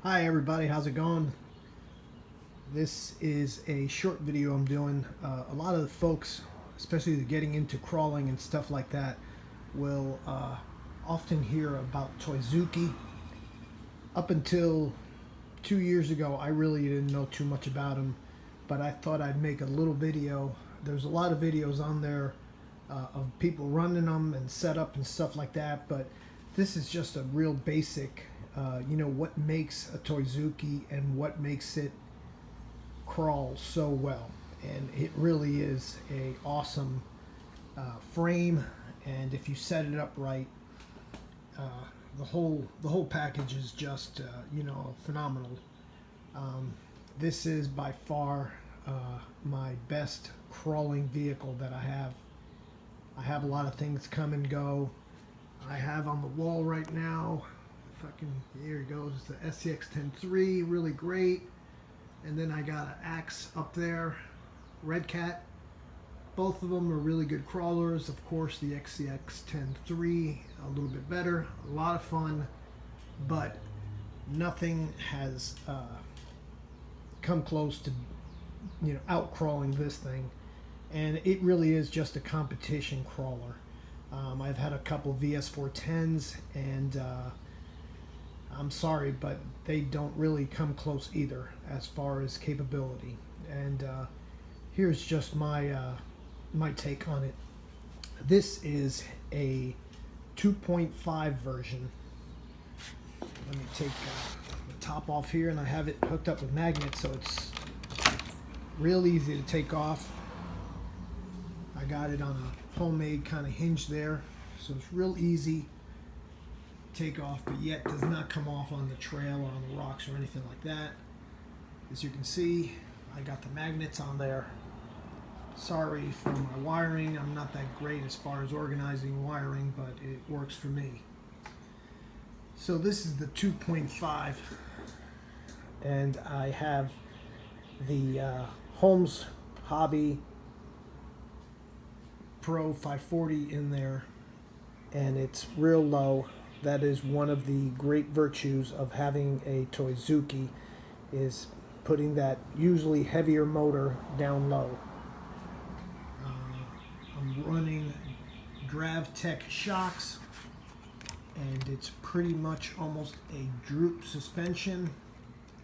Hi everybody, how's it going? This is a short video I'm doing. A lot of the folks, especially getting into crawling and stuff like that, will often hear about Toyzuki. Up until 2 years ago, I really didn't know too much about him, but I thought I'd make a little video. There's a lot of videos on there of people running them and setup and stuff like that, but this is just a real basic, what makes a Toyzuki and what makes it crawl so well. And it really is a awesome frame, and if you set it up right, uh, the whole package is just phenomenal. This is by far my best crawling vehicle that I have. I have a lot of things come and go. I have on the wall right now, if I can, here it goes, the SCX-10-3, really great. And then I got an Axe up there, Red Cat. Both of them are really good crawlers. Of course, the SCX-10-3 a little bit better, a lot of fun, but nothing has come close to out crawling this thing. And it really is just a competition crawler. I've had a couple VS410s, and I'm sorry, but they don't really come close either as far as capability. And here's just my take on it. This is a 2.5 version. Let me take the top off here, and I have it hooked up with magnets, so it's real easy to take off. I got it on a homemade kind of hinge there, so it's real easy to take off, but yet does not come off on the trail or on the rocks or anything like that. As you can see, I got the magnets on there. Sorry for my wiring, I'm not that great as far as organizing wiring, but it works for me. So this is the 2.5, and I have the Holmes Hobby Pro 540 in there, and it's real low. That is one of the great virtues of having a Toyzuki, is putting that usually heavier motor down low. I'm running GravTech shocks, and it's pretty much almost a droop suspension.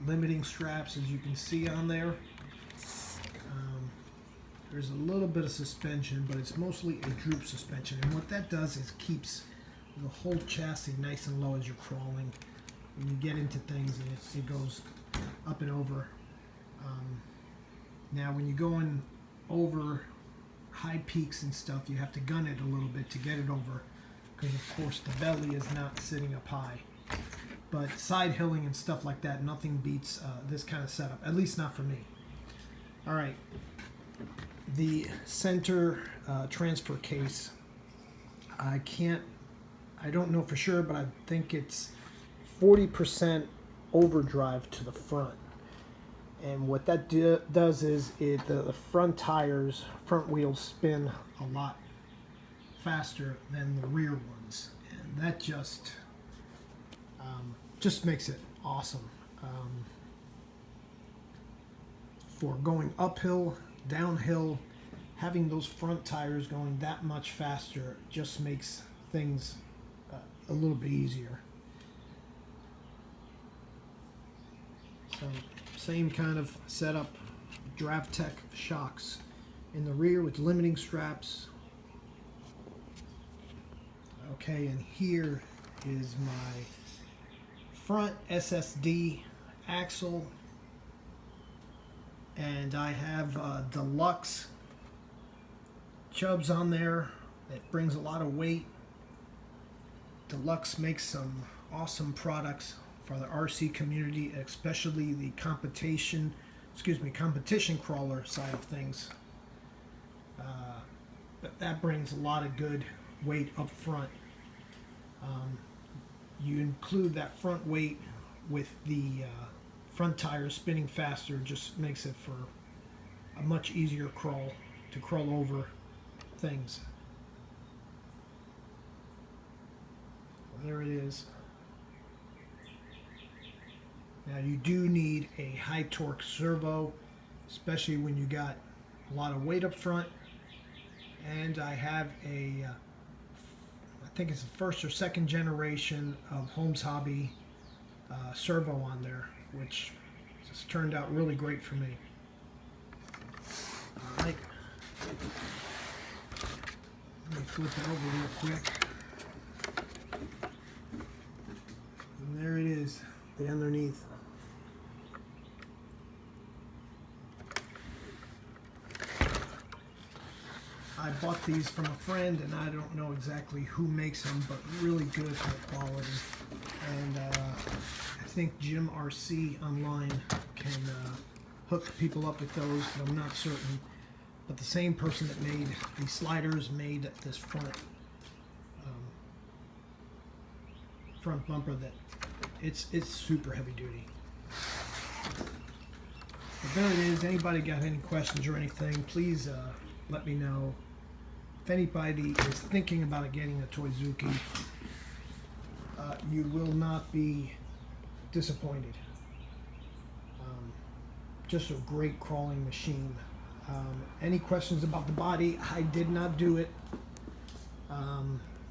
Limiting straps, as you can see on there. There's a little bit of suspension, but it's mostly a droop suspension. And what that does is keeps the whole chassis nice and low as you're crawling. When you get into things, and it goes up and over. Now, when you're going over high peaks and stuff, you have to gun it a little bit to get it over, because of course the belly is not sitting up high. But side hilling and stuff like that, nothing beats this kind of setup, at least not for me. All right. The center transfer case, I don't know for sure, but I think it's 40% overdrive to the front. And what that does is the front tires, front wheels spin a lot faster than the rear ones. And that just makes it awesome. For going uphill, downhill, having those front tires going that much faster just makes things a little bit easier. So same kind of setup, GravTech shocks in the rear with limiting straps. Okay, and here is my front SSD axle, and I have deluxe Chubbs on there. It brings a lot of weight. Deluxe makes some awesome products for the RC community, especially the competition crawler side of things. But that brings a lot of good weight up front. You include that front weight with the front tires spinning faster, just makes it for a much easier crawl to crawl over things. There it is. Now you do need a high torque servo, especially when you got a lot of weight up front. And I have I think it's the first or second generation of Holmes Hobby servo on there, which just turned out really great for me. All right. Let me flip it over real quick. And there it is, the underneath. I bought these from a friend, and I don't know exactly who makes them, but really good high quality. And I think Jim RC online can hook people up with those, but I'm not certain. But the same person that made these sliders made this front bumper that it's super heavy duty. But there it is. Anybody got any questions or anything, please let me know. If anybody is thinking about getting a Toyzuki, you will not be disappointed. Just a great crawling machine. Any questions about the body? I did not do it.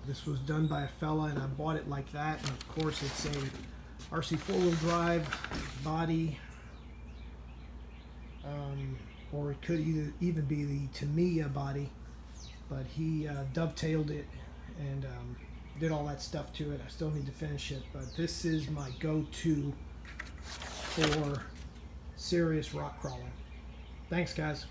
This was done by a fella, and I bought it like that. And of course, it's a RC four-wheel drive body, or it could even be the Tamiya body. But he dovetailed it and did all that stuff to it. I still need to finish it, but this is my go-to for serious rock crawling. Thanks, guys.